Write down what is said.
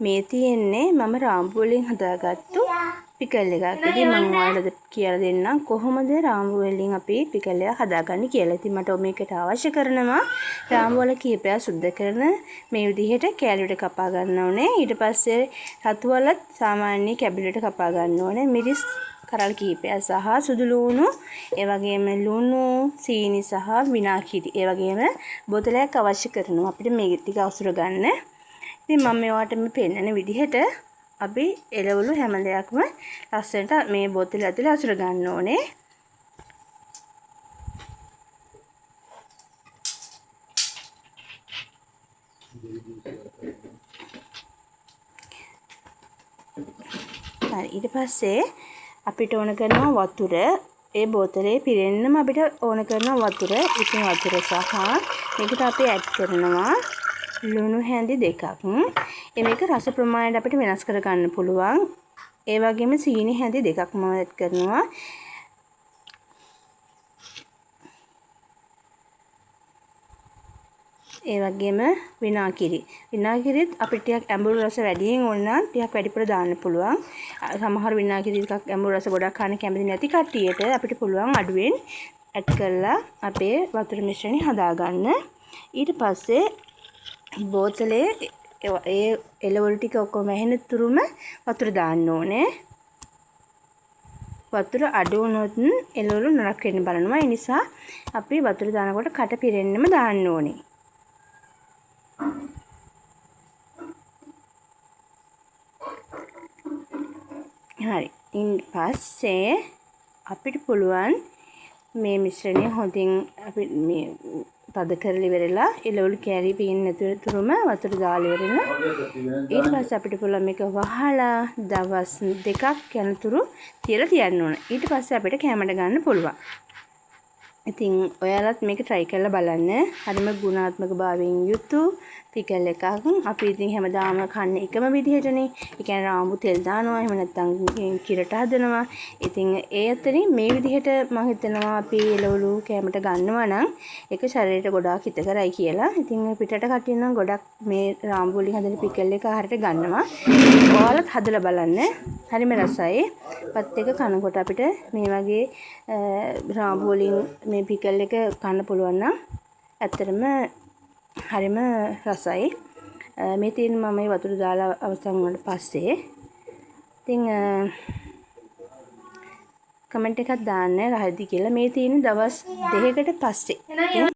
මේ තියෙන්නේ මම රාම්බු වලින් හදාගත්තු පිකල් එකක්. ඉතින් මම ඔයාලට කියලා දෙන්නම් කොහොමද රාම්බු වලින් අපි පිකල් එක හදාගන්නේ කියලා. ඉතින් මට මේකට අවශ්‍ය කරනවා රාම්බු වල කීපයක් සුද්ධ කරන මේ විදිහට කෑලියට කපා ගන්න ඕනේ. ඊට පස්සේ රතු වලත් සාමාන්‍ය කැබිලට කපා ගන්න ඕනේ. මිරිස් කරල් කීපයක් සහ සුදු ලුණු, ඒ වගේම ලුණු, සීනි සහ විනාගිරි. ඒ වගේම බෝතලයක් අවශ්‍ය කරනවා අපිට මේ ටික අවසර ගන්න. ඉතින් මම මේවට මේ පෙන්නන විදිහට අපි එළවලු හැම දෙයක්ම ලස්සනට මේ බෝතලෙ ඇතුලේ අසුර ගන්න ඕනේ. හරි ඊට පස්සේ අපිට ඕන කරනවා වතුර. ඒ බෝතලේ පිරෙන්නම අපිට ඕන කරනවා වතුර. ඉතින් වතුර සහ මේකට අපි ඇඩ් කරනවා ලුණු හැඳි 2ක්. මේක රස ප්‍රමාණයට අපිට වෙනස් කර ගන්න පුළුවන්. ඒ වගේම සීනි හැඳි 2ක් මම ඇඩ් කරනවා. ඒ වගේම විනාගිරි. විනාගිරිත් අපිට ටිකක් ඇඹුල් රස වැඩියෙන් ඕන නම් ටිකක් වැඩිපුර දාන්න පුළුවන්. සමහර විනාගිරි ටිකක් ඇඹුල් රස ගොඩක් කන්න කැමති නැති කට්ටියට අපිට පුළුවන් අඩුවෙන් ඇඩ් කරලා අපේ වතුර මිශ්‍රණය හදාගන්න. ඊට පස්සේ බෝතලේ ඒ එළවලු ටික ඔක්කොම ඇහෙන තුරුම වතුර දාන්න ඕනේ. වතුර අඩු වුණොත් එළවලු නරක වෙන්න බලනවා. ඒ නිසා අපි වතුර දානකොට කට පිරෙන්නම දාන්න ඕනේ. හරි. ඊට පස්සේ අපිට පුළුවන් මේ මිශ්‍රණය හොඳින් අපි මේ තද කරලා ඉවරලා එළවලු කෑලි පීන්න තුරුම වතුර දාලා ඉවරලා ඊට පස්සේ අපිට පුළුවන් මේක වහලා දවස් 2ක් යනතුරු තියලා තියන්න ඕන. ඊට පස්සේ අපිට කැමරට ගන්න පුළුවන්. ඉතින් ඔයාලත් මේක try කරලා බලන්න. හරිම ගුණාත්මක භාවයෙන් යුතු පිකල් එකක්. අපි ඉතින් හැමදාම කන්නේ එකම විදිහටනේ. ඒ කියන්නේ රාම්බු තෙල් දානවා, එහෙම නැත්නම් කිරට හදනවා. ඉතින් ඒ අතරින් මේ විදිහට මම හිතනවා අපි එළවලු කැමරට ගන්නවා නම් ඒක ශරීරයට ගොඩාක් හිතකරයි කියලා. ඉතින් පිටට කටින් නම් ගොඩක් මේ රාම්බු වලින් හදන පිකල් එක ආහාරයට ගන්නවා. ඔයාලත් හදලා බලන්න. හරිම රසයි. පත් එක කනකොට අපිට මේ වගේ රාම්බු වලින් මේ පිකල් එක කන්න පුළුවන් නම් ඇත්තටම හරිම රසයි. මේ තියෙන මම මේ වතුර දාලා අවසන් වුණාට පස්සේ ඉතින් කමෙන්ට් එකක් දාන්න රහදි කියලා. මේ තියෙන දවස් 2කට පස්සේ